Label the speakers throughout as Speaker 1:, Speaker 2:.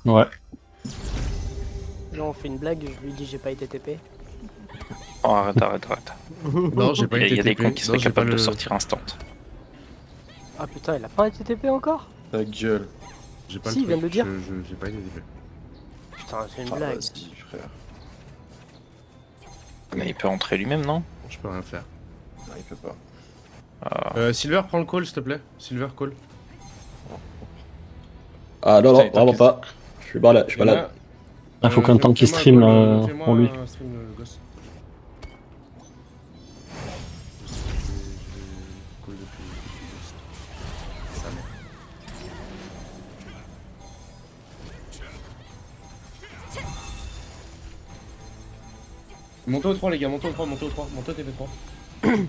Speaker 1: Ouais.
Speaker 2: Là, on fait une blague, je lui dis j'ai pas été TP.
Speaker 3: Oh, arrête.
Speaker 4: Non, j'ai pas
Speaker 3: Il
Speaker 4: été
Speaker 3: y a des
Speaker 4: TP.
Speaker 3: cons qui
Speaker 4: Non,
Speaker 3: seraient
Speaker 4: j'ai pas
Speaker 3: capables de
Speaker 4: le...
Speaker 3: sortir instant.
Speaker 2: Ah putain, il a pas été TP encore?
Speaker 5: Ta gueule.
Speaker 4: J'ai pas
Speaker 2: Si, il
Speaker 4: le
Speaker 2: vient de
Speaker 4: truc.
Speaker 2: le dire.
Speaker 4: J'ai pas été TP.
Speaker 2: Putain, c'est une
Speaker 5: Ah,
Speaker 2: blague.
Speaker 5: vas-y, frère.
Speaker 3: Mais il peut entrer lui-même, non?
Speaker 4: Je peux rien faire.
Speaker 5: Non, il peut pas.
Speaker 4: Silver, prends le call, s'il te plaît. Silver, call.
Speaker 1: Ah non,
Speaker 5: Putain,
Speaker 1: non, vraiment pas. Je suis malade, je suis malade. Ah, faut qu'un temps qu'il stream pour lui.
Speaker 4: Stream, gosse. Call depuis... Sa mère. Montez au 3 les gars, montez au 3, montez au 3, montez au TP3.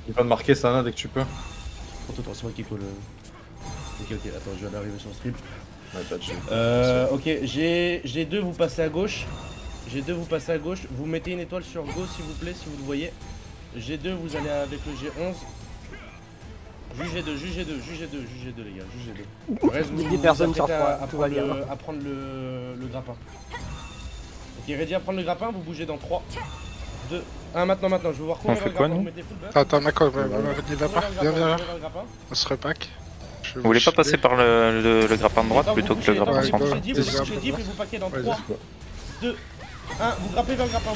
Speaker 5: Il va te marquer Sana dès que tu peux.
Speaker 4: Montez au 3, c'est moi qui call. Ok, attends, je viens d'arriver sur le stream.
Speaker 5: Ouais, pas de jeu.
Speaker 4: Ok, G2, vous passez à gauche. G2, vous passez à gauche. Vous mettez une étoile sur Go, s'il vous plaît, si vous le voyez. G2, vous allez avec le G11. Juge G2, les gars, juge G2. Le reste, vous
Speaker 2: 10 personnes sur
Speaker 4: apprêtez
Speaker 2: 3, tout va bien.
Speaker 4: à prendre le grappin. Ok, ready à prendre le grappin, vous bougez dans 3, 2, 1, maintenant, je vais voir combien
Speaker 3: On fait
Speaker 4: le
Speaker 3: quoi,
Speaker 4: grappin,
Speaker 3: nous
Speaker 4: vous mettez full buff.
Speaker 6: Attends, Mako,
Speaker 5: Ouais,
Speaker 6: il va pas. Viens, viens,
Speaker 4: Combien le grappin.
Speaker 6: on se repack.
Speaker 3: Vous voulez pas passer par le grappin de droite
Speaker 4: Attends,
Speaker 3: plutôt
Speaker 4: vous
Speaker 3: que le
Speaker 4: bougez,
Speaker 3: grappin
Speaker 4: attends,
Speaker 3: central?
Speaker 4: vous bougez deep, vous bougez deep et vous paquez dans 3, 2, 1, vous grappez vers le grappin,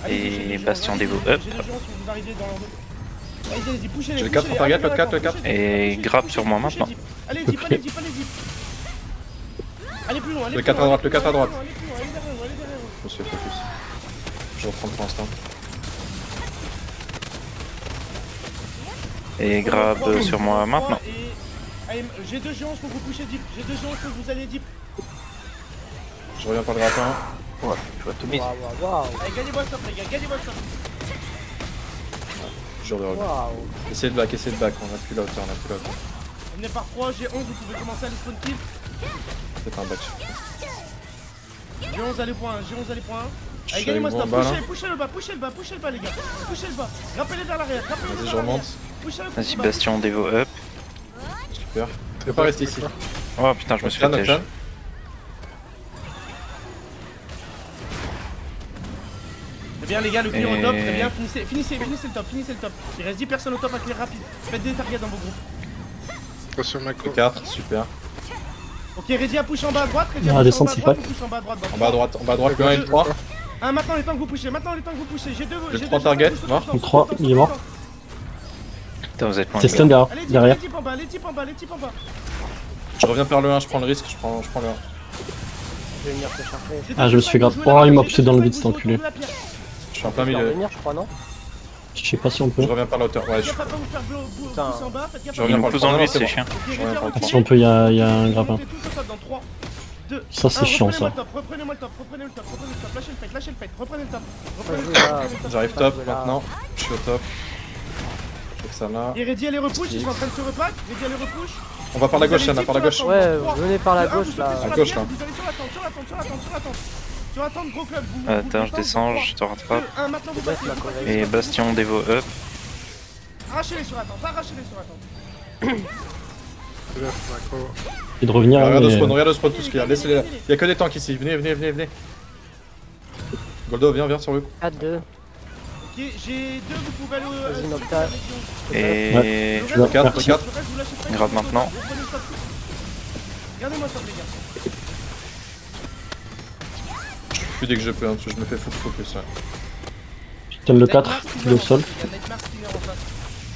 Speaker 3: Et Bastion Devo up.
Speaker 4: vous arrivez dans le... Allez-y, poussez-les,
Speaker 5: J'ai le 4 en target, le 4, le 4.
Speaker 3: Et grappe sur moi maintenant.
Speaker 4: Allez-y. Allez plus loin, allez
Speaker 5: Le
Speaker 4: plus
Speaker 5: 4 à
Speaker 4: loin,
Speaker 5: droite, le 4 à droite.
Speaker 4: allez plus loin, allez derrière vous.
Speaker 5: Je me suis fait focus. Je reprends pour l'instant.
Speaker 3: Et grab sur moi maintenant.
Speaker 4: Allez, G2 G11 faut que vous poussez deep, G2 G11 faut que vous allez deep.
Speaker 5: Je reviens par le grappin.
Speaker 3: Ouais, je vois tout mis.
Speaker 2: Waouh.
Speaker 4: Allez, gagnez-moi le top les gars, gagnez-moi le top.
Speaker 5: Jour de revue.
Speaker 2: Waouh.
Speaker 5: Essayez de back, essayez de back. On a plus la hauteur, on a plus la hauteur.
Speaker 4: Venez par 3, G11 vous pouvez commencer à aller spawn kill.
Speaker 5: C'est un back.
Speaker 4: G11 allez point 1, G11 allez point 1.
Speaker 5: Je
Speaker 4: Allez,
Speaker 5: suis
Speaker 4: gagnez-moi
Speaker 5: avec
Speaker 4: ce
Speaker 5: vous en
Speaker 4: top,
Speaker 5: bas là.
Speaker 4: poussez le bas les gars. Poussez le bas, rappelez vers l'arrière,
Speaker 5: Vas-y, je remonte.
Speaker 3: Vas-y, Bastion Devo up.
Speaker 5: Super. Tu peux pas rester ici.
Speaker 3: Oh putain, je me suis fait
Speaker 5: Nocturne,
Speaker 3: tège.
Speaker 5: Nocturne.
Speaker 4: Très bien les gars, le clear au
Speaker 3: Et-
Speaker 4: top, très bien, finissez le top. Il reste 10 personnes au top à clear rapide. Faites des targets dans vos groupes.
Speaker 6: Attention, Mako.
Speaker 5: Le 4, super.
Speaker 4: Ok, ready à push en bas à droite, ready
Speaker 1: Ah,
Speaker 4: à push
Speaker 1: descendre,
Speaker 4: en bas à
Speaker 1: c'est
Speaker 4: droite,
Speaker 1: pas-
Speaker 4: vous push en bas à droite.
Speaker 5: En bas à droite, le 1 et le 3.
Speaker 4: Ah, maintenant les temps que vous poussez, J'ai deux,
Speaker 5: Le
Speaker 4: j'ai
Speaker 5: 3
Speaker 4: deux,
Speaker 5: target,
Speaker 4: sautez
Speaker 5: mort.
Speaker 4: le temps,
Speaker 1: Le 3,
Speaker 4: sautez
Speaker 1: il est
Speaker 4: le
Speaker 1: mort.
Speaker 4: temps.
Speaker 3: Putain, vous êtes loin.
Speaker 1: C'est
Speaker 3: les gars.
Speaker 1: stun derrière.
Speaker 4: Allez,
Speaker 1: derrière.
Speaker 4: type en bas, les types en bas.
Speaker 5: Je reviens par le 1, je prends le risque, je prends le 1.
Speaker 2: Je vais venir te chercher.
Speaker 1: Ah, je me suis fait grave. Oh, il m'a poussé dans le vide, cet enculé.
Speaker 5: Je suis en plein
Speaker 2: Je vais
Speaker 5: milieu.
Speaker 2: revenir, je crois, non?
Speaker 1: Je sais pas si on peut.
Speaker 5: Je reviens par la hauteur. Ouais,
Speaker 4: Faites gaffe à pas vous faire pousser en bas, faites gaffe
Speaker 5: Je
Speaker 4: à
Speaker 3: Il
Speaker 5: reviens
Speaker 3: nous
Speaker 5: par
Speaker 3: pousse
Speaker 5: le
Speaker 3: dans le vide,
Speaker 5: c'est
Speaker 3: c'est
Speaker 5: bon.
Speaker 3: chiant.
Speaker 1: Si on peut, il y a un grappin.
Speaker 4: Dans 3, 2,
Speaker 1: Ça, c'est chiant, ça.
Speaker 4: Reprenez-moi le top, lâchez le fight, reprenez le top.
Speaker 5: J'arrive top maintenant. Je suis au top. Je fais que ça là.
Speaker 4: Et Ready, elle les repush, ils sont en train de se repack, Ready, elle les repush.
Speaker 5: On va par la gauche, Yana, par la gauche.
Speaker 2: Ouais, venez par la gauche là.
Speaker 5: À gauche, là.
Speaker 4: Vous allez sur la tente. Sur la tente, gros club.
Speaker 3: Attends, je descends, je te rattrape.
Speaker 4: Maintenant vous battez.
Speaker 3: Et Bastion Devo up.
Speaker 4: Arrachez-les sur la tente.
Speaker 6: Mako.
Speaker 1: Et de revenir.
Speaker 5: Regarde
Speaker 1: mais-
Speaker 5: le spawn, tout ce qu'il y a. Laissez-les là. Il y a que des tanks ici. Venez. Goldo, viens sur le coup.
Speaker 2: 4-2.
Speaker 4: Ok, j'ai 2, vous pouvez aller au.
Speaker 2: Vas-y, Nocta.
Speaker 3: Et
Speaker 5: Le 4, le 4.
Speaker 3: grave maintenant.
Speaker 4: Regardez-moi ça, les gars.
Speaker 5: Je fuis dès que je peux, hein, parce que je me fais focus. Ouais.
Speaker 1: Je tiens le 4, il est au sol.
Speaker 4: Il y a Nightmare Spinner en face.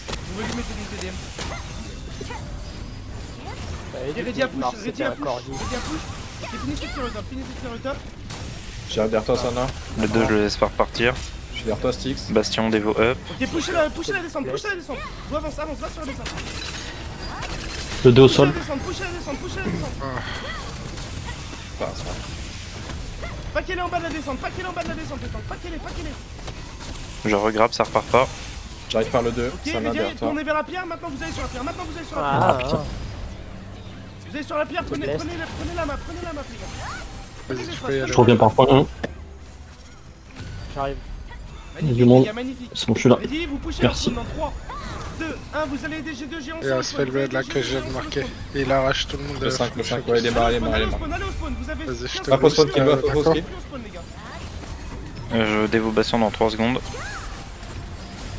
Speaker 4: Vous voulez lui mettre une TDM. Et Ready à push, Ready à push. Ok, finissez de tirer le top.
Speaker 5: J'arrive derrière toi, Sana.
Speaker 3: Le 2, je le laisse pas repartir.
Speaker 5: Je suis derrière toi, Styx.
Speaker 3: Bastion Devo up.
Speaker 4: Ok, poussez la descente. Vous avance, va sur la descente.
Speaker 1: Le 2 au sol.
Speaker 4: Poussez la descente.
Speaker 5: Pas, ça va.
Speaker 4: Paquez-les en bas de la descente, les tanks. Paquez-les.
Speaker 3: Je regrabe, ça repart pas.
Speaker 5: J'arrive par le 2.
Speaker 4: Ok,
Speaker 5: Sana
Speaker 4: Ready,
Speaker 5: derrière toi.
Speaker 4: tournez vers la pierre, maintenant vous allez sur la pierre.
Speaker 2: Ah,
Speaker 1: putain.
Speaker 4: Vous allez sur la pierre, prenez
Speaker 2: Blesse.
Speaker 4: la map, les gars.
Speaker 6: Vas-y, tu peux y aller.
Speaker 1: Je reviens par point 1.
Speaker 2: j'arrive.
Speaker 1: Il y a du monde.
Speaker 4: Magnifique.
Speaker 1: C'est bon, je suis là.
Speaker 4: Ready, vous poussez
Speaker 1: Merci.
Speaker 4: dans 3, 2, 1, vous allez aider G2, G11.
Speaker 6: Il y a un spellblade là que je viens de marquer. Et il arrache tout le monde.
Speaker 5: Le 5, ouais, il est mort, il est mort, il est mort.
Speaker 4: Allez au spawn, vous avez.
Speaker 6: Vas-y, je te
Speaker 5: Pas post-spawn
Speaker 6: boost,
Speaker 5: qui va, pas
Speaker 6: d'accord.
Speaker 5: post-spawn.
Speaker 3: Je dévoue Bastion dans 3 secondes.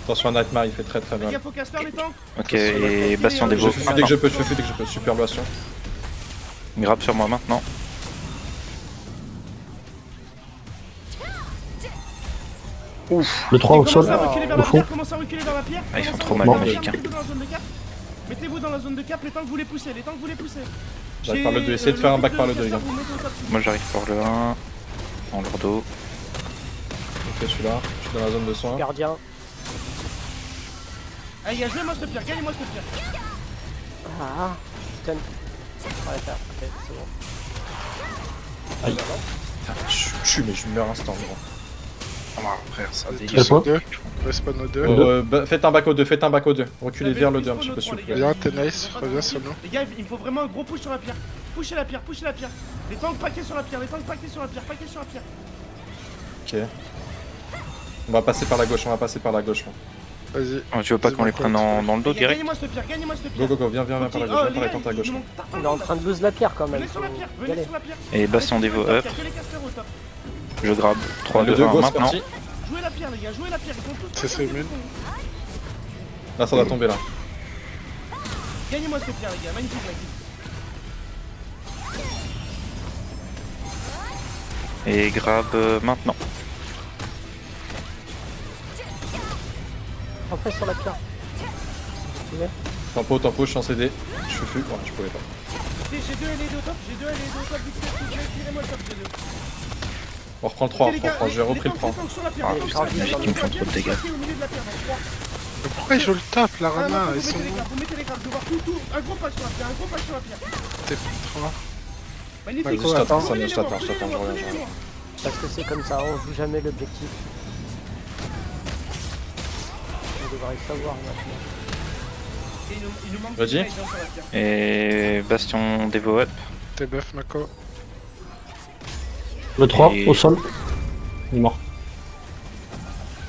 Speaker 5: Attention à Nightmare, il fait très
Speaker 4: Les
Speaker 5: mal.
Speaker 4: gars, faut caster les tanks.
Speaker 3: Ok, et Bastion
Speaker 5: Je
Speaker 3: dévoue.
Speaker 5: fais dès que je peux, je fais dès que je peux. Super Bastion.
Speaker 3: Grab sur moi maintenant.
Speaker 1: Le 3 au sol,
Speaker 4: Commencez à reculer vers
Speaker 1: au
Speaker 4: la
Speaker 1: fond.
Speaker 4: pierre, commencez à reculer vers la pierre.
Speaker 3: Ah, ils font
Speaker 4: Commencez
Speaker 3: trop
Speaker 4: à
Speaker 3: mal,
Speaker 4: reculer
Speaker 3: les
Speaker 4: vers la
Speaker 3: mecs,
Speaker 4: pierre, mettez-vous dans la zone de cap. Mettez-vous dans la zone de cap, les tanks vous les poussez, les tanks vous les poussez.
Speaker 5: J'arrive par le 2, essayez de faire un back par le 2, les gars.
Speaker 3: Moi j'arrive par le 1. En leur dos.
Speaker 5: Ok, je suis là, je suis dans la zone de soin.
Speaker 2: Gardien.
Speaker 4: Allez, gars, jouez-moi cette pierre, gagnez-moi cette pierre.
Speaker 2: Ah, stun. Ouais, ça, ok, c'est bon.
Speaker 5: Putain, je tue, mais je meurs instant, gros.
Speaker 3: Ah, frère, ça
Speaker 1: Quel point?
Speaker 6: 2. Respawn au 2.
Speaker 5: Faites un back au 2, faites un back au 2. Reculez vers le 2 un petit peu, s'il vous plaît.
Speaker 6: Viens, t'es nice. Reviens sur nous.
Speaker 4: Les gars, il faut vraiment un gros push sur la pierre. Poussez la pierre, poussez la pierre. Les tanks paqués sur la pierre, les tanks paqués sur la pierre, paqués sur la pierre.
Speaker 5: Ok. On va passer par la gauche, on va passer par la gauche. Là.
Speaker 6: Vas-y.
Speaker 3: Oh, tu veux pas qu'on les prenne dans le dos
Speaker 4: Les gars,
Speaker 3: direct?
Speaker 4: gagnez-moi cette pierre, gagnez-moi cette
Speaker 5: Go,
Speaker 4: pierre.
Speaker 5: go, go, viens par la gauche, viens par la contre à gauche.
Speaker 2: Il est en train de lose la pierre quand même.
Speaker 4: Venez sur la pierre, venez
Speaker 2: Allez.
Speaker 4: sur la pierre.
Speaker 3: Et Bastion dévoue up.
Speaker 4: Il y a que les casters au top.
Speaker 3: Je grab 3,
Speaker 5: Le
Speaker 3: 2,
Speaker 5: 2,
Speaker 3: 1
Speaker 5: go, c'est
Speaker 3: maintenant.
Speaker 5: parti.
Speaker 4: Jouez la pierre, les gars, jouez la pierre. Ils sont tous.
Speaker 6: C'est immune.
Speaker 5: Là, ça doit tomber là.
Speaker 4: Gagnez-moi cette pierre, les gars, magnifique, magnifique.
Speaker 3: Et grab maintenant.
Speaker 2: Après sur la pierre.
Speaker 5: Tempo, je suis en CD. Je suis fou. Ouais, je pouvais pas.
Speaker 4: G2, elle est au top, G2, elle est au top, vite fait, tirez-moi le top, G2.
Speaker 5: On reprend le 3,
Speaker 4: Ok, les gars,
Speaker 5: j'ai repris le 3.
Speaker 4: les tanks sur la pierre,
Speaker 3: Ah,
Speaker 4: les tanks
Speaker 3: putain,
Speaker 4: sur la pierre,
Speaker 3: les mecs qui me font trop de dégâts.
Speaker 4: au milieu de la pierre, dans le trois.
Speaker 6: Mais pourquoi ils jouent le top là,
Speaker 4: Ah, non,
Speaker 6: Rana?
Speaker 4: vous
Speaker 6: Ils sont
Speaker 4: mettez les grabs, vous mettez les grabs, je veux voir tout, un gros pack sur la pierre, un gros pack sur la pierre.
Speaker 6: T'es trop.
Speaker 4: Magnifique.
Speaker 6: Vas-y,
Speaker 5: je t'attends,
Speaker 4: Prenez-les
Speaker 5: je t'attends,
Speaker 4: morts,
Speaker 5: je t'attends, je
Speaker 4: prenez-les
Speaker 5: reviens.
Speaker 4: morts.
Speaker 2: Parce que c'est comme ça, on joue jamais l'objectif. On devrait le savoir maintenant.
Speaker 4: Et il nous manque
Speaker 5: Vas-y.
Speaker 4: des guys, hein, sur la pierre.
Speaker 3: Et Bastion dévoue up.
Speaker 6: T'es buff, Mako.
Speaker 1: Le 3
Speaker 3: Et-
Speaker 1: au sol. Il est mort.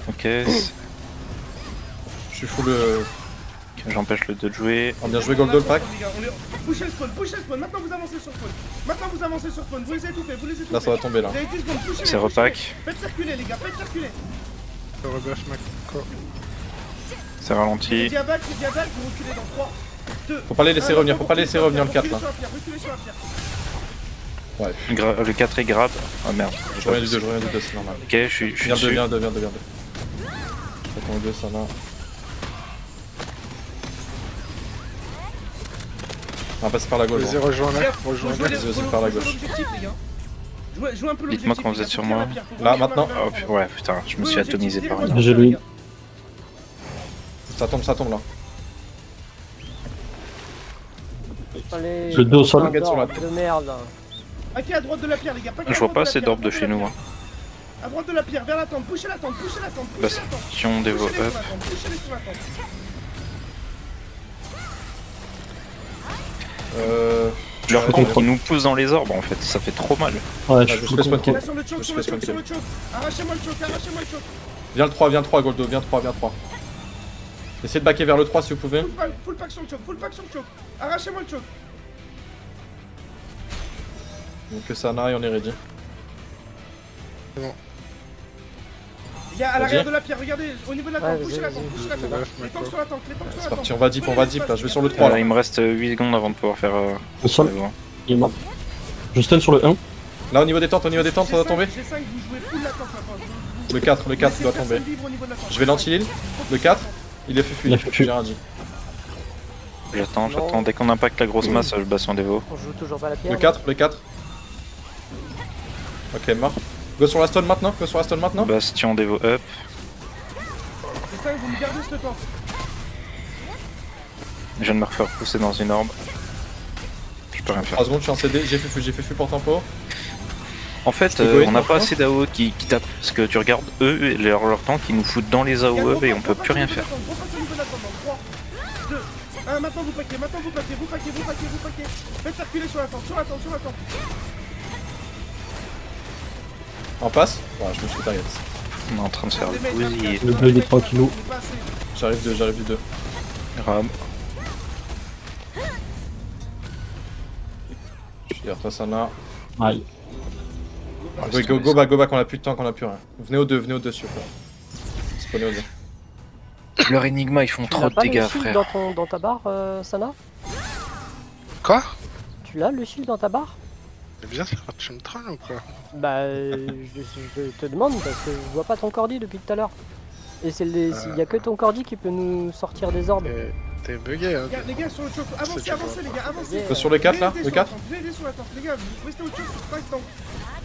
Speaker 3: Ok,
Speaker 5: Je suis full.
Speaker 3: j'empêche le 2 de jouer.
Speaker 5: Oh, bien joué, Goldo le pack.
Speaker 4: Les gars, Poussez le spawn, maintenant vous avancez sur spawn. Maintenant vous avancez sur spawn, vous les étouffez, vous les étouffez.
Speaker 5: Là, ça va tomber là.
Speaker 4: Vous avez 10 secondes, poussez-les,
Speaker 3: C'est repack.
Speaker 4: Faites circuler les gars, faites circuler.
Speaker 6: Je rebuff Mako.
Speaker 3: C'est ralenti.
Speaker 4: Diabac, vous reculez dans 3, 2.
Speaker 5: Faut pas les laisser revenir, faut pas les laisser revenir le 4 là.
Speaker 4: Reculez sur la pierre.
Speaker 5: Ouais,
Speaker 3: Le 4 est grab. Oh merde.
Speaker 5: je reviens du 2, c'est normal.
Speaker 3: Ok, je suis
Speaker 5: Viens le 2,
Speaker 3: dessus.
Speaker 5: viens le 2. Attends le 2, ça va. On va passer par la gauche.
Speaker 6: Vas-y,
Speaker 5: Bon.
Speaker 6: rejoins-la.
Speaker 4: Faut
Speaker 6: Rejoins-la.
Speaker 4: jouer
Speaker 5: Vas-y, par la gauche.
Speaker 4: l'objectif, les gars. Jouez un peu l'objectif.
Speaker 3: Dites-moi quand vous êtes sur moi.
Speaker 5: Là, maintenant.
Speaker 3: Oh, ouais, putain, je me suis atomisé par une.
Speaker 1: J'ai lui.
Speaker 5: Ça tombe là.
Speaker 2: Allez,
Speaker 1: Le 2 au sol.
Speaker 5: Regarde sur la-
Speaker 2: de merde.
Speaker 4: Ok, à droite de la pierre, les gars.
Speaker 3: Je vois pas assez d'orbes de chez nous. Hein.
Speaker 4: À droite de la pierre, vers la tente, poussez la tente, poussez la tente, poussez la tente.
Speaker 3: Bastion dévoue
Speaker 4: Poussez-les
Speaker 3: up.
Speaker 4: sur la tente, poussez-les sur la tente.
Speaker 3: Ils nous poussent dans les orbes en fait, ça fait trop mal.
Speaker 1: Ouais,
Speaker 5: je
Speaker 1: je suis
Speaker 5: fais
Speaker 1: full
Speaker 5: spawn
Speaker 1: contrôle.
Speaker 4: Là sur le choke, sur le choke, sur le choke. Arrachez-moi le choke, arrachez-moi le choke.
Speaker 5: Viens le 3, Goldo, viens 3. Essayez de backer vers le 3 si vous pouvez.
Speaker 4: Full pack sur le choke, full pack sur le choke. Arrachez-moi le choke.
Speaker 5: Donc Sana et on est ready.
Speaker 4: Il y a à l'arrière de la pierre, regardez, au niveau de la
Speaker 2: Ouais,
Speaker 4: tente, poussez la
Speaker 2: vas-y,
Speaker 4: tente, poussez la tente. Les tanks sur la tente, les tanks sur la
Speaker 5: C'est
Speaker 4: tente.
Speaker 5: parti, on va deep là, je vais sur le 3 là.
Speaker 3: Il me reste 8 secondes avant de pouvoir faire.
Speaker 1: Au sol.
Speaker 3: c'est bon.
Speaker 1: Il est mort. Je stun sur le 1.
Speaker 5: Là au niveau des tentes, ça va tomber.
Speaker 4: G5, vous jouez full la tente maintenant.
Speaker 5: Le 4 doit tomber. Je vais l'anti-heal. Le 4, il est fufu,
Speaker 1: Il a fufu.
Speaker 5: j'ai rien dit.
Speaker 3: J'attends. Dès qu'on impacte la grosse masse, je Bastion dévoue.
Speaker 2: On joue toujours pas la pierre.
Speaker 5: Le 4. Ok, mort. Go sur la stun maintenant,
Speaker 3: Bastion dévoue up.
Speaker 4: G5, vous me gardez ce temps.
Speaker 3: Je viens de me refaire pousser dans une orbe. Je peux rien faire.
Speaker 5: 3 secondes, je suis en CD, j'ai fufu pour tempo.
Speaker 3: En fait,
Speaker 5: peux go in
Speaker 3: on n'a pas
Speaker 5: maintenant
Speaker 3: assez d'AOE qui tapent. Parce que tu regardes eux, leur temps qui nous foutent dans les AOE et on peut plus rien faire.
Speaker 4: Gros pack au niveau de la tente, dans 3, 2, 1, maintenant vous paquez. Faites circuler sur la tente.
Speaker 5: En face. Ouais, je me suis target.
Speaker 3: On est en train de se faire bousiller.
Speaker 1: Le bleu il est tranquillou.
Speaker 5: J'arrive du 2.
Speaker 3: grab.
Speaker 5: Je suis derrière toi, Sana.
Speaker 1: Aïe.
Speaker 5: Oui, go back, on a plus de temps, qu'on a plus rien. Venez aux deux, s'il vous plaît. Spawnez aux deux.
Speaker 3: Leur Enigma, ils font
Speaker 2: Tu
Speaker 3: trop
Speaker 2: l'as
Speaker 3: de
Speaker 2: pas le
Speaker 3: dégâts,
Speaker 2: shield
Speaker 3: frère.
Speaker 2: dans ta barre, Sana?
Speaker 6: Quoi?
Speaker 2: Tu l'as le shield dans ta barre?
Speaker 6: Mais bien sûr, tu me trolles ou quoi?
Speaker 2: Bah, je te demande parce que je vois pas ton cordi depuis tout à l'heure. Et il y a que ton cordi qui peut nous sortir des orbes.
Speaker 6: T'es bugué, hein?
Speaker 4: Les gars, sur le choc, avancez, avancez, les gars, avancez.
Speaker 5: Sur les 4 là, le 4.
Speaker 4: Venez aider sur la tente, les gars, vous restez au choc sur 5 tanks.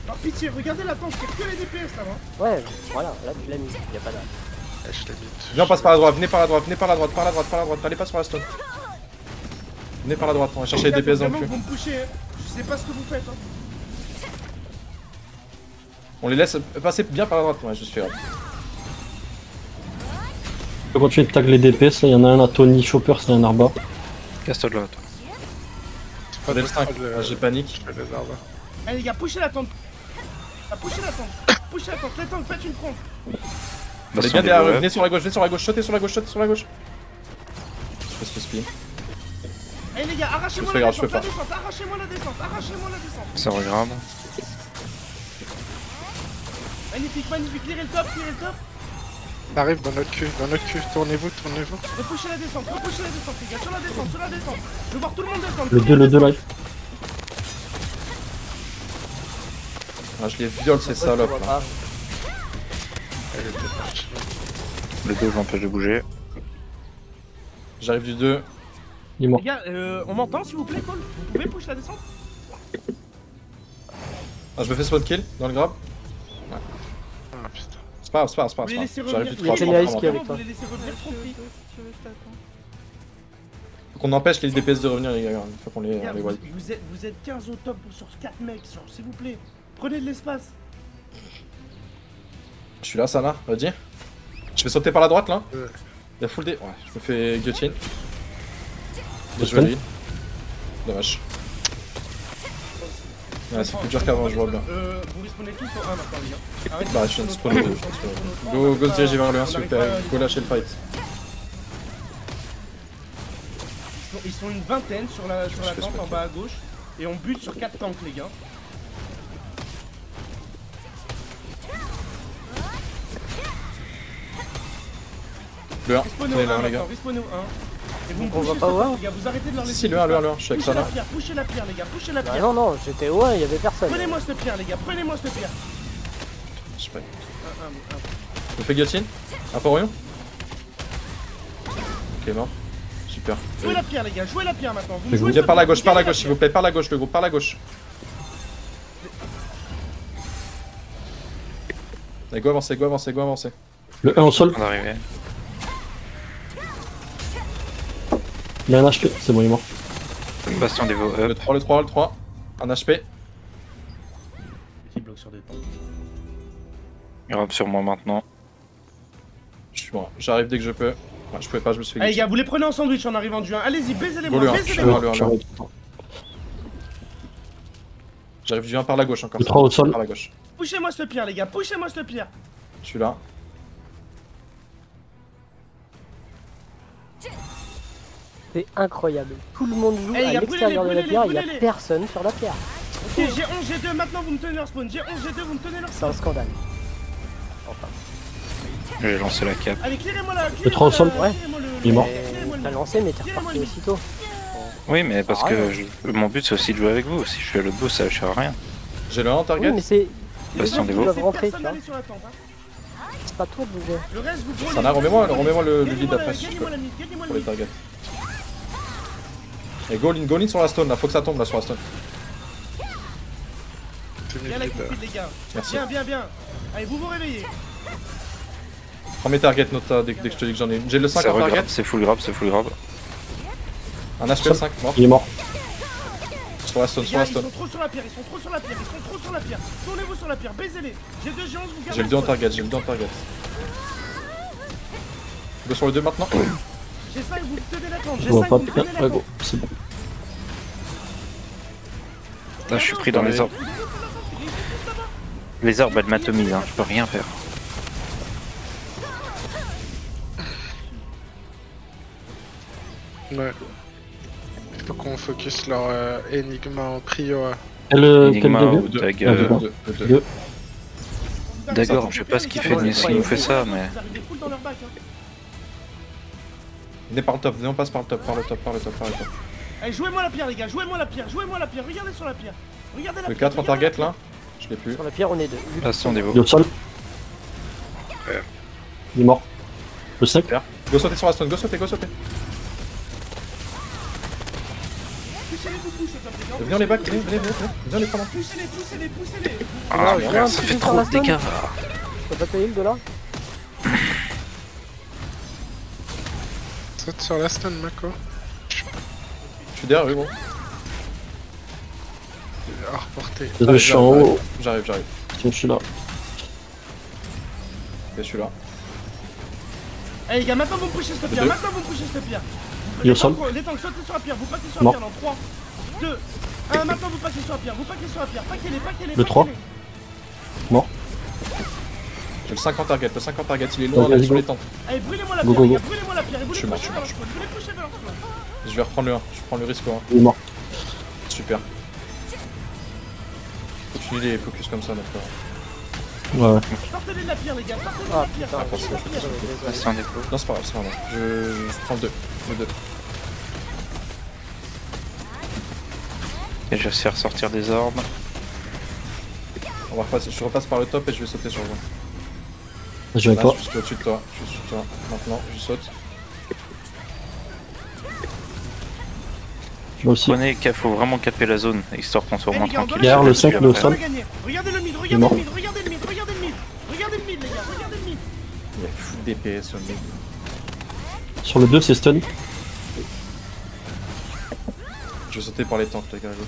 Speaker 4: Par pitié, regardez la tente, il y a que les DPS là-bas.
Speaker 2: Ouais, voilà, là tu l'as mis, y a pas d'âge.
Speaker 6: Je l'ai mis.
Speaker 5: Viens, on passe par la droite, venez par la droite, par la droite, allez pas sur la stone. Venez par la droite, on va chercher les DPS dans le cul.
Speaker 4: Vous me poussez, hein. Je sais pas ce que vous faites. Hein.
Speaker 5: On les laisse passer bien par la droite, ouais, je suis grave.
Speaker 1: Je peux continuer de tag les DPS, là, il y en a un à Tony Chopper, c'est un Arba.
Speaker 3: Casse-toi de là, toi.
Speaker 5: On est le 5, j'ai panique.
Speaker 6: Je fais les arbres.
Speaker 4: Allez les gars, poussez la tente. Ah, poussez la tente. Poussez la tente, les tanks, faites une fronde.
Speaker 5: Allez bien derrière eux, venez sur la gauche, sautez sur la gauche. Je fais ce spin.
Speaker 4: Allez les gars, arrachez-moi
Speaker 5: Je
Speaker 4: la
Speaker 5: fais pas.
Speaker 4: descente, arrachez-moi la descente.
Speaker 3: Ça regarde.
Speaker 4: Magnifique, lirez le top.
Speaker 6: Ça arrive dans notre cul, tournez-vous.
Speaker 4: Repoussez la descente, les gars, sur la descente. Je veux voir tout le monde descendre.
Speaker 1: Le 2 live.
Speaker 5: Ah, je les viole ces salopes là.
Speaker 6: Elle était partie.
Speaker 3: Le 2, j'empêche de bouger.
Speaker 5: J'arrive du 2.
Speaker 1: Il est mort.
Speaker 4: Les gars, on m'entend s'il vous plaît, Paul? Vous pouvez push la descente?
Speaker 5: Ah, je me fais spawn kill dans le grab.
Speaker 6: Ah putain.
Speaker 5: C'est pas grave.
Speaker 4: Vous les laissez
Speaker 5: J'arrive
Speaker 4: revenir.
Speaker 5: du 3, je
Speaker 2: Génial,
Speaker 5: comprends.
Speaker 2: qui est avec toi.
Speaker 4: Vous les laissez revenir tranquille.
Speaker 5: Faut qu'on empêche les DPS de revenir, les gars, une fois qu'on les
Speaker 4: Regarde,
Speaker 5: wipe.
Speaker 4: vous êtes 15 au top sur 4 mecs, genre, s'il vous plaît. Prenez de l'espace.
Speaker 5: Je suis là, Sana, vas-y. Je vais sauter par la droite là.
Speaker 6: Ouais.
Speaker 5: Il y a full D. Ouais, je me fais guillotine.
Speaker 1: Je
Speaker 5: Je vais lead. Dommage. Ouais, c'est plus dur qu'avant, je vois bien.
Speaker 4: Vous respawnez tous sur 1 maintenant, les gars. Arrêtez
Speaker 5: Bah, je viens de spawner 2. Go se diriger vers le 1 s'il vous plaît. Go lâcher le fight.
Speaker 4: Ils sont une vingtaine sur la
Speaker 5: fais
Speaker 4: tente
Speaker 5: ce
Speaker 4: en bas à gauche. Et on bute sur 4 tanks, les gars.
Speaker 5: Le 1,
Speaker 4: Respawnez
Speaker 5: tenez
Speaker 4: au
Speaker 5: le
Speaker 4: 1
Speaker 5: 1 les gars.
Speaker 4: maintenant, respawnez au 1. Et vous me
Speaker 2: On va
Speaker 4: poussez
Speaker 2: pas
Speaker 4: sur
Speaker 2: au
Speaker 4: top,
Speaker 2: 1?
Speaker 4: les gars, vous arrêtez de leur laisser.
Speaker 5: Si, le 1, le 1, je suis avec
Speaker 4: Poussez la
Speaker 5: Sana.
Speaker 4: pierre, poussez la pierre, les gars, poussez la
Speaker 2: Bah
Speaker 4: pierre.
Speaker 2: non, j'étais au 1, il y avait personne.
Speaker 4: Prenez-moi cette pierre, les gars, prenez-moi cette pierre.
Speaker 5: Je sais pas.
Speaker 4: 1, 1, 1.
Speaker 5: Je me fais guillotine. Un peu royaume. Ok, mort. Super.
Speaker 4: Jouez la pierre, les gars, jouez la pierre maintenant. Vous me jouez
Speaker 5: Viens
Speaker 4: cette
Speaker 5: par la
Speaker 4: pierre,
Speaker 5: gauche,
Speaker 4: vous gagnez
Speaker 5: s'il vous plaît, par la gauche, le groupe, par la gauche. Allez, go avancer.
Speaker 1: Le 1 au sol,
Speaker 3: On est arrivé.
Speaker 1: il a un HP, c'est bon, il est mort.
Speaker 3: Bastion des veaux
Speaker 5: Le
Speaker 3: up.
Speaker 5: 3. Un HP.
Speaker 4: Qui bloque sur des tanks.
Speaker 3: Grab sur moi maintenant.
Speaker 5: Je suis bon, j'arrive dès que je peux. Ouais, je pouvais pas, je me suis fait
Speaker 4: Allez les
Speaker 5: guillotine.
Speaker 4: gars, vous les prenez en sandwich en arrivant du 1. Allez-y, baisez-les
Speaker 5: Go
Speaker 4: moi,
Speaker 5: le 1,
Speaker 4: baisez-les
Speaker 5: le 1,
Speaker 4: moi.
Speaker 5: le 1, le 1. J'arrive du 1 par la gauche encore.
Speaker 1: Le 3 au sol.
Speaker 5: Par la gauche.
Speaker 4: Poussez-moi cette pierre, les gars, poussez-moi cette pierre.
Speaker 5: Je suis là.
Speaker 2: C'est incroyable. Tout le monde joue
Speaker 4: Eh, les
Speaker 2: à
Speaker 4: gars,
Speaker 2: l'extérieur de la
Speaker 4: brûlez-les,
Speaker 2: pierre, il n'y a
Speaker 4: brûlez-les.
Speaker 2: personne sur la pierre.
Speaker 4: Ok, j'ai 11, j'ai 2, maintenant vous me tenez leur spawn. J'ai 11, j'ai 2, vous me tenez leur
Speaker 2: C'est un
Speaker 4: spawn.
Speaker 2: scandale. Enfin,
Speaker 3: J'ai lancé la cape.
Speaker 4: Allez, clearez-moi là,
Speaker 1: Le 3 au sol,
Speaker 2: ouais.
Speaker 1: il est mort.
Speaker 2: t'as lancé, mais t'es reparti aussitôt.
Speaker 3: Oui, mais parce
Speaker 2: Ah,
Speaker 3: que
Speaker 2: ouais.
Speaker 3: mon but c'est aussi de jouer avec vous. Si je suis à l'autre bout, ça sert à rien.
Speaker 5: J'ai le 1 en target.
Speaker 2: Oui, mais c'est. Les
Speaker 3: Bastion
Speaker 2: autres
Speaker 3: des
Speaker 2: qui
Speaker 3: veaux.
Speaker 2: doivent rentrer, tu
Speaker 4: Personne
Speaker 2: vois.
Speaker 4: d'aller sur la tente. Hein.
Speaker 2: C'est pas toi de bouger.
Speaker 4: Le reste, vous brûlez.
Speaker 5: Sana, remets-moi le lead après si je peux.
Speaker 4: Gagnez-moi la mid, gagnez-moi
Speaker 5: Pour
Speaker 4: la
Speaker 5: les
Speaker 4: mid.
Speaker 5: targets. Et go in sur la stone là, faut que ça tombe là sur la stone.
Speaker 6: C'est
Speaker 4: Bien la
Speaker 6: mid,
Speaker 4: cupide, les gars.
Speaker 5: Merci.
Speaker 4: Bien. Allez, vous réveillez.
Speaker 5: Prends mes targets, Nota, dès que je te dis que j'en ai une. J'ai le 5
Speaker 3: Ça
Speaker 5: en target.
Speaker 3: regrab, c'est full grab.
Speaker 5: Un HP 5, mort.
Speaker 1: Il est mort.
Speaker 5: Sur la stone,
Speaker 4: Les
Speaker 5: sur
Speaker 4: gars,
Speaker 5: la
Speaker 4: ils sont
Speaker 5: stone.
Speaker 4: trop sur la pierre, Tournez-vous sur la pierre, baisez-les. J'ai 2 géants, vous gardez.
Speaker 5: J'ai le 2 en target, Go sur le 2 maintenant.
Speaker 4: J'ai 5, vous me tenez la tente.
Speaker 1: Je
Speaker 4: J'ai
Speaker 1: vois
Speaker 4: 5,
Speaker 1: pas
Speaker 4: vous me
Speaker 1: bien.
Speaker 4: tenez la
Speaker 1: Ouais, go,
Speaker 4: tente.
Speaker 1: c'est bon.
Speaker 3: Là, je suis pris dans les arbres. Les arbres, elles m'atomisent, hein. Je peux rien faire.
Speaker 6: Ouais. Il faut qu'on focus leur énigme en prio.
Speaker 1: Quel
Speaker 3: Enigma
Speaker 1: début
Speaker 3: ou Dagger.
Speaker 1: Ah, d'accord. Deux.
Speaker 3: D'accord, je sais pas ce qu'il fait, ni s'il nous fait ça, mais.
Speaker 4: Vous arrivez full dans leur bac, hein.
Speaker 5: Venez par le top, venez on passe par le top, par le top, par le top, par le top.
Speaker 4: Allez, jouez-moi la pierre, les gars, jouez-moi la pierre, jouez-moi la pierre, regardez sur la pierre. Regardez la
Speaker 5: Le
Speaker 4: pierre.
Speaker 5: 4 en target là. Je l'ai plus.
Speaker 2: Sur la pierre, on est deux.
Speaker 3: Bastion des
Speaker 1: Il est
Speaker 3: veaux.
Speaker 1: au sol. Il est mort. Le 5.
Speaker 5: Go sauter sur la stone, go sauter, go sauter.
Speaker 4: Poussez-les, vous poussez, top, les gars.
Speaker 5: Venez les bacs, venez les prendre.
Speaker 4: Poussez-les, poussez-les, poussez-les.
Speaker 3: Ah,
Speaker 2: Ouais,
Speaker 3: frère, ça
Speaker 2: ouais,
Speaker 3: fait
Speaker 2: ouais,
Speaker 3: trop
Speaker 2: ouais,
Speaker 3: de dégâts.
Speaker 2: Je peux pas payer le dollar.
Speaker 6: Saute sur la stun, Mako.
Speaker 5: Je suis derrière eux, gros.
Speaker 6: À reporter.
Speaker 1: Désolé, je suis en haut.
Speaker 5: J'arrive.
Speaker 1: Je suis là.
Speaker 5: Ok, je suis là.
Speaker 4: Allez, les gars, maintenant vous me pushez cette pierre,
Speaker 5: Deux.
Speaker 4: maintenant vous me pushez cette pierre.
Speaker 1: Il est au sol.
Speaker 4: Les tanks, sautez sur la pierre, vous paquez sur la
Speaker 1: Mort.
Speaker 4: pierre dans 3, 2, 1, maintenant vous paquez sur la pierre, vous paquez sur la pierre, paquez-les.
Speaker 1: Le 3. Mort.
Speaker 5: J'ai le 5 en target, il est loin,
Speaker 1: Vas-y,
Speaker 5: là, sur
Speaker 1: go.
Speaker 5: les tentes.
Speaker 4: Allez, brûlez-moi la
Speaker 1: Go,
Speaker 4: pierre,
Speaker 1: go,
Speaker 4: les
Speaker 1: go.
Speaker 4: gars, brûlez-moi la pierre, et vous
Speaker 5: Je
Speaker 4: les
Speaker 5: suis mort,
Speaker 4: pushez
Speaker 5: je
Speaker 4: vers leur
Speaker 5: suis
Speaker 4: spawn, vous les pushez vers leur spawn.
Speaker 5: Je vais reprendre le 1, je prends le risque, hein.
Speaker 1: Il est mort.
Speaker 5: Super. Continue les focus comme ça, d'accord.
Speaker 1: Ouais.
Speaker 4: Sortez-les de la pierre, les gars, sortez-les de
Speaker 2: Ah
Speaker 4: la pierre,
Speaker 2: putain,
Speaker 4: sortez-les de la pierre.
Speaker 3: Bastion des veaux.
Speaker 5: Non, c'est pas grave, c'est pas grave. Je prends le 2. Le 2.
Speaker 3: Et je vais faire sortir des orbes.
Speaker 5: On va repasser, je repasse par le top et je vais sauter sur vous.
Speaker 1: Je vais
Speaker 5: Là,
Speaker 1: pas.
Speaker 5: je suis au-dessus de toi. Je suis au-dessus de toi. Maintenant, je saute.
Speaker 1: Moi aussi.
Speaker 3: Prenez qu'il faut vraiment caper la zone, histoire qu'on soit au moins
Speaker 4: Eh, les gars, on
Speaker 3: tranquille.
Speaker 4: doit
Speaker 1: Derrière le
Speaker 3: Parce que
Speaker 1: 5, le
Speaker 3: après-
Speaker 1: sol.
Speaker 4: Regardez le mid,
Speaker 1: est
Speaker 4: regardez
Speaker 1: mort.
Speaker 4: le mid, regardez le mid, regardez le mid. Regardez le mid, les gars, regardez le mid.
Speaker 5: Il y a full DPS au mid.
Speaker 1: Sur le 2, c'est stun.
Speaker 5: Je vais sauter par les tanks, les gars, à gauche.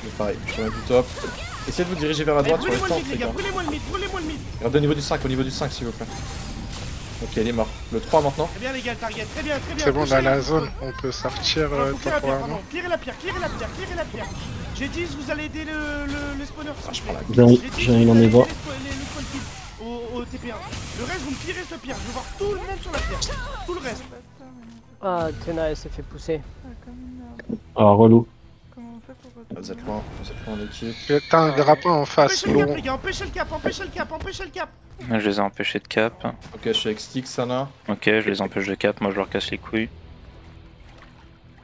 Speaker 5: Mais pareil, je reviens du top. Essayez de vous diriger vers la
Speaker 4: Eh,
Speaker 5: droite sur les
Speaker 4: brûlez-moi le
Speaker 5: tanks,
Speaker 4: mid,
Speaker 5: les
Speaker 4: les gars,
Speaker 5: gars.
Speaker 4: brûlez-moi le mid, brûlez-moi le mid.
Speaker 5: Regardez au niveau du 5, s'il vous plaît. Ok, il est mort. Le 3 maintenant.
Speaker 4: Très bien, les gars, le target, très bien.
Speaker 6: C'est bon,
Speaker 4: Poussez-les,
Speaker 6: dans la
Speaker 4: poussez-les.
Speaker 6: zone, on peut sortir
Speaker 4: Alors, faut clearer la pierre,
Speaker 6: temporairement.
Speaker 4: pardon. Clearer la pierre, clearer la pierre, clearer la pierre. J'ai 10, vous allez aider le spawner.
Speaker 5: Je prends la
Speaker 1: J'ai un en est bas.
Speaker 4: Les spawn kills au TP1. Le reste, vous me tirez cette pierre. Je veux voir tout le monde sur la pierre. Tout le reste.
Speaker 2: Ah, Tena, elle s'est fait pousser.
Speaker 1: Ah, relou.
Speaker 5: Vous êtes loin d'équipe.
Speaker 6: T'as un grappin en face,
Speaker 4: Empêchez le cap,
Speaker 6: long.
Speaker 4: les gars, empêchez le cap, empêchez le cap, empêchez le cap.
Speaker 3: Je les ai empêchés de cap.
Speaker 5: Ok, je suis avec Styx, Sana.
Speaker 3: Ok, je les empêche de cap, moi je leur casse les couilles.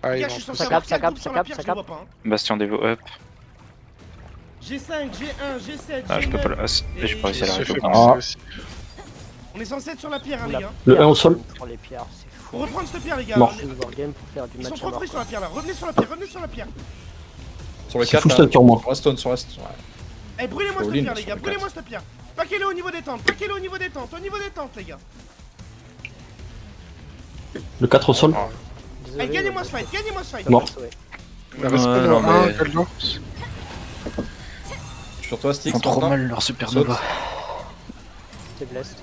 Speaker 6: Ah,
Speaker 4: Les
Speaker 6: ils
Speaker 4: gars,
Speaker 6: vont
Speaker 4: je suis
Speaker 6: tous-
Speaker 4: censé
Speaker 2: Ça
Speaker 4: avoir
Speaker 2: capte, ça
Speaker 4: 4 groupes
Speaker 2: capte,
Speaker 4: sur
Speaker 2: ça
Speaker 4: la
Speaker 2: capte,
Speaker 4: pierre,
Speaker 2: ça
Speaker 4: je les vois
Speaker 2: capte.
Speaker 4: pas. Hein.
Speaker 3: Bastion des veaux up.
Speaker 4: G5, G1, G7,
Speaker 3: Ah, je peux pas le.
Speaker 4: G9.
Speaker 3: Ah, j'ai pas réussi à
Speaker 6: Ils se
Speaker 3: l'arrêter.
Speaker 6: fait
Speaker 3: Ah.
Speaker 6: pousser aussi.
Speaker 4: On est censé être sur la pierre, hein, les gars.
Speaker 1: Le 1 au sol.
Speaker 2: Pour les pierres, c'est fou.
Speaker 4: Reprendre cette pierre, les gars.
Speaker 1: Mort.
Speaker 2: Je vais wargame pour faire du
Speaker 4: Ils sont
Speaker 2: match à
Speaker 4: trop
Speaker 2: mort.
Speaker 4: free sur la pierre là. Revenez sur la pierre, revenez sur la pierre.
Speaker 5: Sur le
Speaker 1: C'est
Speaker 5: 4,
Speaker 1: full stun sur moi.
Speaker 5: sur la stone, sur la stone. Ouais.
Speaker 4: Eh, brûlez-moi cette
Speaker 5: All-in
Speaker 4: pierre, les
Speaker 5: sur
Speaker 4: gars.
Speaker 5: le
Speaker 4: Brûlez-moi cette pierre. Paquez-le au niveau des tentes, paquez-le au niveau des tentes, au niveau des tentes, les gars.
Speaker 1: Le 4 au sol.
Speaker 2: Désolé,
Speaker 4: Eh, gagnez-moi
Speaker 2: mais-
Speaker 4: ce fight, gagnez-moi ce fight.
Speaker 1: Mort.
Speaker 2: Ouais.
Speaker 6: Il reste
Speaker 3: Ouais,
Speaker 6: pas de
Speaker 3: non,
Speaker 6: 1,
Speaker 3: mais-
Speaker 6: Goldo.
Speaker 5: Je suis sur toi,
Speaker 3: Ils
Speaker 5: Styx,
Speaker 3: font trop
Speaker 5: maintenant.
Speaker 3: mal leur supernova.
Speaker 2: C'est blessed.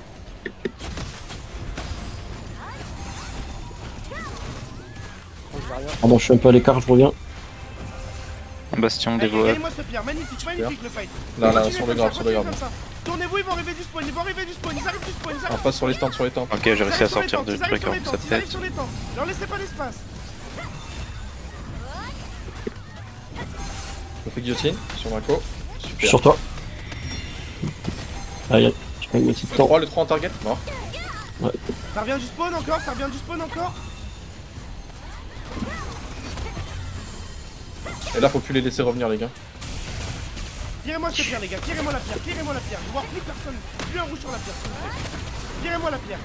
Speaker 2: Oh, je vois rien.
Speaker 1: Pardon, je suis un peu à l'écart, je reviens.
Speaker 3: Bastion des
Speaker 4: Eh,
Speaker 3: veaux up.
Speaker 4: gagnez-moi cette pierre, magnifique, magnifique le fight.
Speaker 5: Là,
Speaker 4: Continuez
Speaker 5: sur le
Speaker 4: comme
Speaker 5: grab,
Speaker 4: ça,
Speaker 5: sur le
Speaker 4: continuez
Speaker 5: grab.
Speaker 4: comme ça. Tournez-vous, ils vont arriver du spawn, ils vont arriver du spawn, ils arrivent du spawn, ils
Speaker 5: En
Speaker 4: arrivent.
Speaker 5: face sur les tentes, sur les tentes.
Speaker 3: Ok, j'ai réussi à
Speaker 4: Ils arrivent sur les
Speaker 3: sortir
Speaker 4: tentes,
Speaker 3: de
Speaker 4: ils arrivent
Speaker 3: trucs
Speaker 4: sur les
Speaker 3: en
Speaker 4: tentes,
Speaker 3: cette
Speaker 4: ils arrivent
Speaker 3: tête.
Speaker 4: sur les tentes. Leur laissez pas d'espace.
Speaker 5: Je fais guillotine sur Mako. Super.
Speaker 1: Sur toi. Aïe, aïe. Je prends une petite
Speaker 5: Le
Speaker 1: temps.
Speaker 5: 3, le 3 en target, mort.
Speaker 4: Ça revient du spawn encore, ça revient du spawn encore.
Speaker 5: Et là, faut plus les laisser revenir, les gars.
Speaker 4: Tirez-moi cette pierre, les gars, tirez-moi la pierre, tirez-moi la pierre. Je vois plus personne, plus un rouge sur la pierre, s'il vous plaît. Tirez-moi la pierre.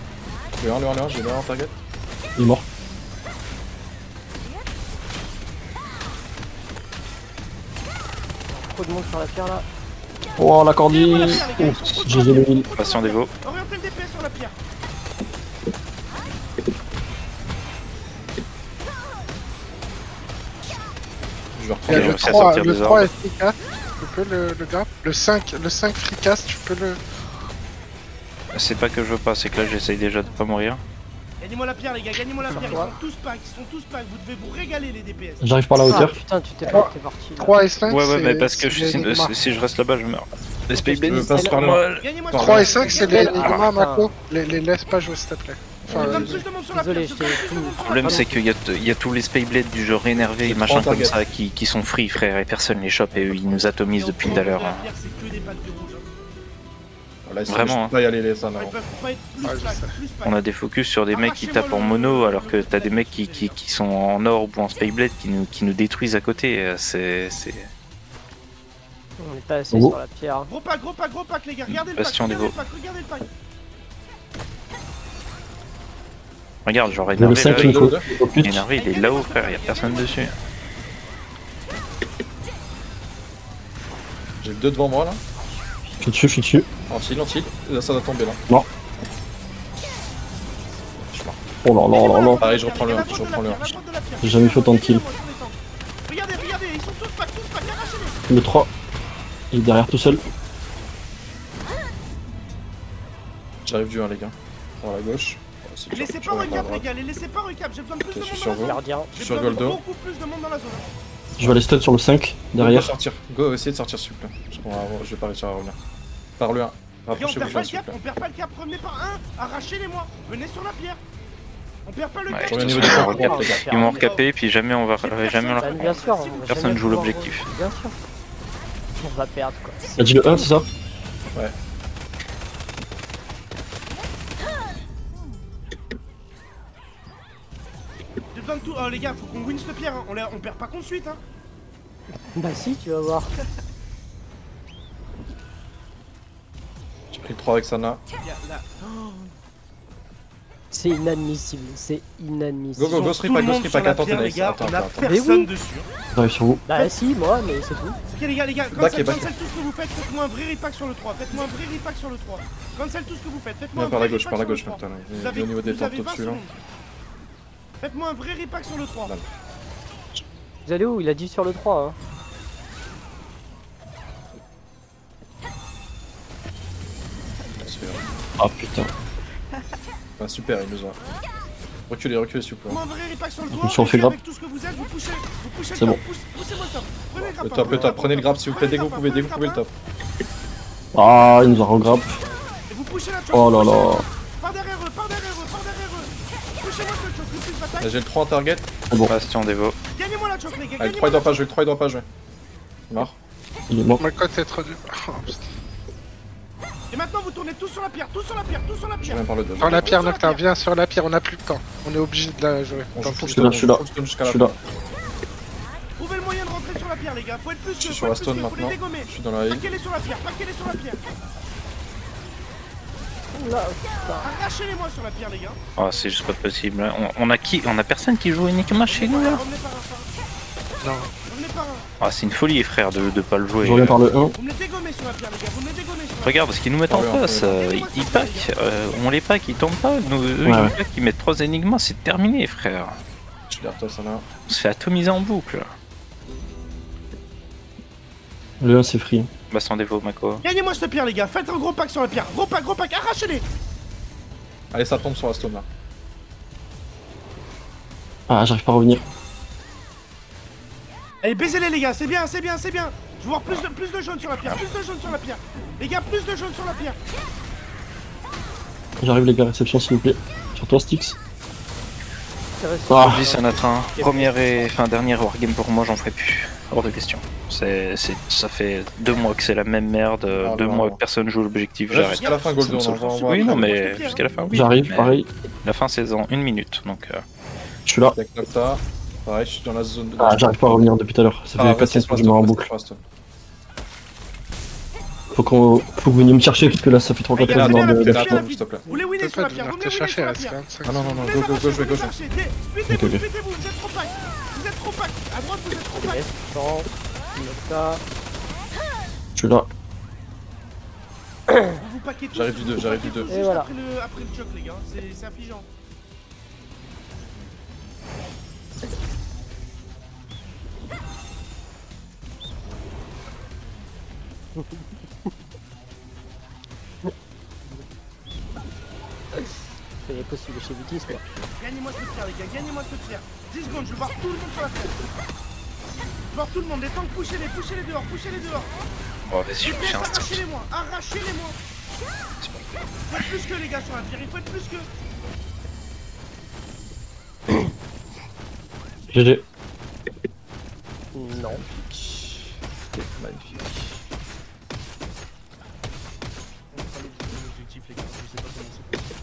Speaker 5: Le 1, j'ai le 1 en target.
Speaker 1: Il est mort.
Speaker 2: Trop de monde sur la pierre là.
Speaker 1: Oh, la cordie. Ouf, j'ai le heal.
Speaker 3: Bastion des veaux.
Speaker 4: Orientez le DPS sur la pierre.
Speaker 5: Je vais
Speaker 6: Il y a
Speaker 3: j'ai
Speaker 6: le
Speaker 3: réussi à
Speaker 6: 3,
Speaker 3: sortir
Speaker 6: le
Speaker 3: des
Speaker 6: 3
Speaker 3: orbes.
Speaker 6: est free-cast, tu peux le grab. Le 5 free-cast, tu peux le...
Speaker 3: C'est pas que je veux pas, c'est que là j'essaye déjà de pas mourir.
Speaker 4: Gagnez-moi la pierre, les gars, gagnez-moi la
Speaker 2: Sur
Speaker 4: pierre. Ils
Speaker 2: toi.
Speaker 4: sont tous pack, vous devez vous régaler, les DPS.
Speaker 1: J'arrive par la
Speaker 2: Ah
Speaker 1: hauteur.
Speaker 2: putain, tu t'es
Speaker 6: Oh.
Speaker 2: t'es parti là.
Speaker 6: 3 et 5,
Speaker 3: Ouais, ouais,
Speaker 6: c'est-
Speaker 3: mais parce que
Speaker 6: c'est
Speaker 3: si,
Speaker 6: l'Enigma.
Speaker 3: si je reste là-bas, je meurs. L'esprit
Speaker 5: Je
Speaker 3: béni,
Speaker 5: passe par là.
Speaker 4: Gagnez-moi
Speaker 6: 3 et 5, c'est
Speaker 2: Gagnez-moi.
Speaker 6: l'Enigma,
Speaker 2: Ah,
Speaker 6: Mako. Les laisse pas jouer, s'il te plaît. Enfin,
Speaker 4: On donne plus de monde sur la
Speaker 2: Désolé,
Speaker 4: pierre.
Speaker 2: je t'ai tout.
Speaker 3: Le problème, c'est qu'il y a tous les Spayblades du genre énervé et
Speaker 5: J'ai
Speaker 3: machin
Speaker 5: 30
Speaker 3: comme
Speaker 5: targets.
Speaker 3: ça qui sont free, frère, et personne les chope et eux, ils nous atomisent depuis tout à l'heure. Hein.
Speaker 4: C'est que des pattes de rouge.
Speaker 5: Là, ils
Speaker 3: Vraiment,
Speaker 5: sont
Speaker 3: hein.
Speaker 5: pas y aller les Sana.
Speaker 4: Ils peuvent pas être plus
Speaker 6: Ah, je
Speaker 4: pack,
Speaker 6: sais.
Speaker 4: plus pack.
Speaker 3: On a des focus sur des mecs qui tapent en mono alors que t'as des mecs qui sont en orb ou en Spayblade qui nous détruisent à côté. C'est.
Speaker 2: On est pas assez
Speaker 1: Oh.
Speaker 2: sur la pierre.
Speaker 4: Gros pack les gars, regardez le pack,
Speaker 3: Bastion des
Speaker 4: regardez le
Speaker 3: veaux.
Speaker 4: pack, regardez le pack.
Speaker 3: Regarde, genre
Speaker 1: Le
Speaker 3: énervé,
Speaker 1: 5
Speaker 3: là,
Speaker 1: il faut. Au plus.
Speaker 3: énervé, il est là-haut, frère, y a personne dessus.
Speaker 5: J'ai 2 devant moi là.
Speaker 1: Je suis dessus.
Speaker 5: Anti. Là, ça doit tomber là.
Speaker 1: Non. Oh là là là là.
Speaker 5: Pareil, je reprends le 1. Je reprends le 1.
Speaker 1: J'ai jamais fait autant de kills.
Speaker 4: Regardez, ils sont tous pack, arrachez-les.
Speaker 1: Le 3. Il est derrière tout seul.
Speaker 5: J'arrive du 1 les gars. Par la gauche. Oh, c'est dur.
Speaker 4: Laissez
Speaker 5: Je
Speaker 4: pas
Speaker 5: reviens par la
Speaker 4: recap les
Speaker 5: droite.
Speaker 4: gars, les laissez pas recap, j'ai besoin de plus
Speaker 5: Ok,
Speaker 4: de
Speaker 5: je
Speaker 4: monde
Speaker 5: suis
Speaker 4: dans la
Speaker 5: sur
Speaker 4: zone.
Speaker 5: vous.
Speaker 2: Gardien.
Speaker 4: J'ai
Speaker 5: Sur
Speaker 4: besoin de
Speaker 5: Goldo.
Speaker 4: beaucoup plus de monde dans la zone.
Speaker 1: Je vais aller stun sur le 5
Speaker 5: Go
Speaker 1: derrière.
Speaker 5: sortir. Go, essayez de sortir s'il vous plaît. Parce qu'on je vais pas réussir à revenir. Par le 1.
Speaker 4: Et on
Speaker 5: Rapprochez-vous
Speaker 4: perd
Speaker 5: bien
Speaker 4: pas le
Speaker 5: s'il vous
Speaker 4: cap,
Speaker 5: plaît.
Speaker 4: on perd pas le cap, revenez par un, arrachez-les moi, venez sur la pierre. On perd pas le
Speaker 3: Ouais,
Speaker 4: cap.
Speaker 5: Je reviens au
Speaker 3: de
Speaker 5: niveau
Speaker 3: toute
Speaker 5: des
Speaker 3: façon,
Speaker 5: temps.
Speaker 3: regarde,
Speaker 5: Les gars.
Speaker 3: Ils m'ont recapé, puis jamais on va. Jamais on
Speaker 2: Bah,
Speaker 3: leur.
Speaker 2: bien sûr, on va
Speaker 3: Personne
Speaker 2: jamais
Speaker 3: joue
Speaker 2: pouvoir-
Speaker 3: l'objectif.
Speaker 2: Bien sûr. On va perdre quoi.
Speaker 1: T'as dit le 1, c'est ça?
Speaker 4: J'ai besoin de tout. Les gars, faut qu'on win cette pierre, hein. On perd pas contre suite. Hein.
Speaker 2: Bah si, tu vas voir.
Speaker 5: J'ai pris le 3 avec Sana.
Speaker 4: Là.
Speaker 2: C'est inadmissible, c'est inadmissible.
Speaker 5: Go, go, go, strip
Speaker 4: Tout le
Speaker 5: pack, go,
Speaker 4: monde
Speaker 5: strip
Speaker 4: sur
Speaker 5: pack,
Speaker 4: la
Speaker 5: attends,
Speaker 4: pierre, les
Speaker 5: Tenace.
Speaker 4: gars,
Speaker 5: Attends,
Speaker 4: on a
Speaker 5: attends.
Speaker 2: Mais
Speaker 4: personne
Speaker 2: oui.
Speaker 4: dessus.
Speaker 1: J'arrive sur vous.
Speaker 2: Bah si, moi, mais c'est tout.
Speaker 4: Ok les gars,
Speaker 5: Back,
Speaker 4: cancel
Speaker 5: back.
Speaker 4: tout ce que vous faites, faites-moi un vrai repack sur le 3. Faites-moi un vrai repack sur le 3. Cancel tout ce que vous faites, faites-moi un
Speaker 5: Viens
Speaker 4: vrai
Speaker 5: par la gauche,
Speaker 4: repack
Speaker 5: par la
Speaker 4: sur le
Speaker 5: gauche
Speaker 4: 3.
Speaker 5: maintenant.
Speaker 4: Vous
Speaker 5: Il est
Speaker 4: avez,
Speaker 5: au niveau des
Speaker 4: vous
Speaker 5: temps
Speaker 4: avez 20
Speaker 5: au-dessus là.
Speaker 4: secondes. Faites-moi un vrai repack sur le 3.
Speaker 5: Là.
Speaker 2: Vous allez où? Il a dit sur le 3. Hein.
Speaker 1: Ah putain.
Speaker 5: Ah, super, il nous a. Reculez, s'il vous plaît.
Speaker 4: Faites-moi un vrai repack sur le
Speaker 1: Je
Speaker 4: 3.
Speaker 1: me suis refait
Speaker 4: et
Speaker 1: grab.
Speaker 4: avec tout ce que vous êtes, vous poussez le
Speaker 1: C'est
Speaker 4: top.
Speaker 1: bon.
Speaker 4: Poussez-moi le top. Prenez le grab.
Speaker 5: Le top, prenez le grab s'il vous plaît, dès que vous pouvez le top.
Speaker 1: Ah, il nous a regrab.
Speaker 4: Et vous poussez la choc.
Speaker 1: Oh là là.
Speaker 4: Par derrière eux. Poussez-moi ce choc, le plus
Speaker 5: Là,
Speaker 4: d'attaque.
Speaker 5: j'ai le 3 en target.
Speaker 3: Bastion des veaux.
Speaker 4: Gagnez-moi la choc, les gars.
Speaker 5: Ah, le 3 il doit pas jouer, Il est mort.
Speaker 1: Il est mort.
Speaker 6: Ma cote est trop dure. Oh, putain.
Speaker 4: Et maintenant, vous tournez tous sur la pierre,
Speaker 5: Je reviens par le 2.
Speaker 6: Sur la pierre, Noctar, viens sur la pierre, on a plus de temps. On est obligé de la jouer.
Speaker 5: On
Speaker 6: Tant
Speaker 5: joue
Speaker 6: pis.
Speaker 5: full
Speaker 1: Je suis là,
Speaker 5: stone jusqu'à
Speaker 1: Je
Speaker 5: la
Speaker 1: suis
Speaker 5: fin.
Speaker 1: là.
Speaker 4: Trouvez le moyen de rentrer sur la pierre, les gars. Faut être plus que.
Speaker 5: Je suis
Speaker 4: faut
Speaker 5: sur la
Speaker 4: être plus
Speaker 5: stone
Speaker 4: que, faut les
Speaker 5: maintenant.
Speaker 4: dégommer.
Speaker 5: Je suis dans la heal.
Speaker 4: Paquez-les sur la pierre,
Speaker 2: Oula,
Speaker 4: Arrachez-les-moi sur la pierre, les gars.
Speaker 3: Oh, c'est juste pas possible. On a personne qui joue uniquement chez nous là.
Speaker 4: Revenez par un.
Speaker 6: Non.
Speaker 4: Revenez par un.
Speaker 3: Ah, c'est une folie, frère, de pas le jouer.
Speaker 1: Je reviens par le 1.
Speaker 4: Vous me les dégommez sur la pierre, les gars. Vous me les dégommez sur la pierre.
Speaker 3: Regarde ce qu'ils nous mettent en
Speaker 5: Ah ouais,
Speaker 3: face. Ils pack, on les pack, ils tombent pas. Nous, eux,
Speaker 1: Ouais,
Speaker 3: ils
Speaker 1: ouais.
Speaker 3: pack, ils mettent 3 énigmes, c'est terminé, frère.
Speaker 5: Je suis derrière toi, Sana.
Speaker 3: On se fait atomiser en boucle.
Speaker 1: Le 1, c'est free.
Speaker 3: Bastion des veaux, Mako.
Speaker 4: Gagnez-moi cette pierre, les gars. Faites un gros pack sur la pierre. Gros pack, arrachez-les.
Speaker 5: Allez, ça tombe sur la stone là.
Speaker 1: Ah, j'arrive pas à revenir.
Speaker 4: Allez, baisez-les, les gars. C'est bien. Je veux voir plus de jaune sur la pierre. Les gars, plus de jaune sur la pierre.
Speaker 1: J'arrive les gars, réception s'il vous plaît. Sur toi, Styx.
Speaker 2: intéressant.
Speaker 1: Ah,
Speaker 3: Aujourd'hui, c'est notre dernière wargame pour moi, j'en ferai plus. Hors de question. Ça fait 2 mois que c'est la même merde,
Speaker 5: Ah,
Speaker 3: 2
Speaker 5: non,
Speaker 3: mois
Speaker 5: non.
Speaker 3: que personne joue l'objectif,
Speaker 5: Là,
Speaker 3: j'arrête.
Speaker 5: jusqu'à la fin, Goldo,
Speaker 3: Ça me
Speaker 5: on
Speaker 3: saoule.
Speaker 5: va
Speaker 3: Oui, non, mais
Speaker 4: après.
Speaker 3: jusqu'à la fin, oui.
Speaker 1: j'arrive,
Speaker 3: Mais
Speaker 1: pareil.
Speaker 3: La fin, c'est en 1 minute, donc.
Speaker 1: Je suis là.
Speaker 5: avec Nocta. Pareil, je suis dans la zone de.
Speaker 1: Ah, j'arrive pas à revenir depuis tout à l'heure. Ça fait 4
Speaker 5: restez
Speaker 1: semaines
Speaker 5: sur
Speaker 1: que
Speaker 5: la
Speaker 1: je me mets en
Speaker 5: stone,
Speaker 1: boucle.
Speaker 5: restez sur la stone.
Speaker 1: Faut que vous veniez me chercher parce que là, ça fait 3 4
Speaker 4: Regarde,
Speaker 1: semaines
Speaker 4: regarde,
Speaker 1: de
Speaker 4: regarde.
Speaker 1: dash.
Speaker 5: S'il te plaît.
Speaker 4: Vous les winnez sur la
Speaker 6: Peut-être
Speaker 4: pierre. Vous me
Speaker 6: venir
Speaker 4: les
Speaker 6: te
Speaker 4: winnez
Speaker 6: chercher,
Speaker 4: sur la
Speaker 6: reste
Speaker 4: pierre.
Speaker 6: 25.
Speaker 5: Ah non, non, non,
Speaker 4: Vous
Speaker 5: go,
Speaker 4: les
Speaker 5: go, go, je vais
Speaker 4: arrachez,
Speaker 5: gauche.
Speaker 4: Splittez-vous,
Speaker 1: Ok, ok.
Speaker 4: splittez-vous, vous êtes trop pack. Vous êtes trop pack. À droite, vous êtes trop pack.
Speaker 2: Descends, Nocta.
Speaker 1: Je suis là.
Speaker 4: Vous paquez tous.
Speaker 5: J'arrive du deux,
Speaker 4: vous
Speaker 5: j'arrive
Speaker 4: paquez
Speaker 5: du deux.
Speaker 4: tous
Speaker 2: Et
Speaker 4: juste
Speaker 2: voilà.
Speaker 4: après le choc, les gars. C'est affligeant.
Speaker 2: C'est possible chez Vitis, quoi.
Speaker 4: Gagnez-moi cette pierre, les gars. Gagnez-moi cette pierre. 10 secondes, je veux voir tout le monde sur la pierre. Je veux voir tout le monde. Les tanks, poussez-les dehors.
Speaker 3: Oh, vas-y, je
Speaker 4: Les
Speaker 3: me fais
Speaker 4: pièces,
Speaker 3: un stick.
Speaker 4: arrachez-les-moi. Il faut être plus que, les gars, sur la pierre. Il faut être plus que.
Speaker 1: GG.
Speaker 2: Non.
Speaker 5: C'était magnifique.
Speaker 4: On fera l'objectif, les gars, je sais pas comment c'est possible.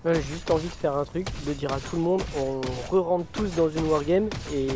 Speaker 2: J'ai juste envie de faire un truc, de dire à tout le monde, on re-rentre tous dans une wargame et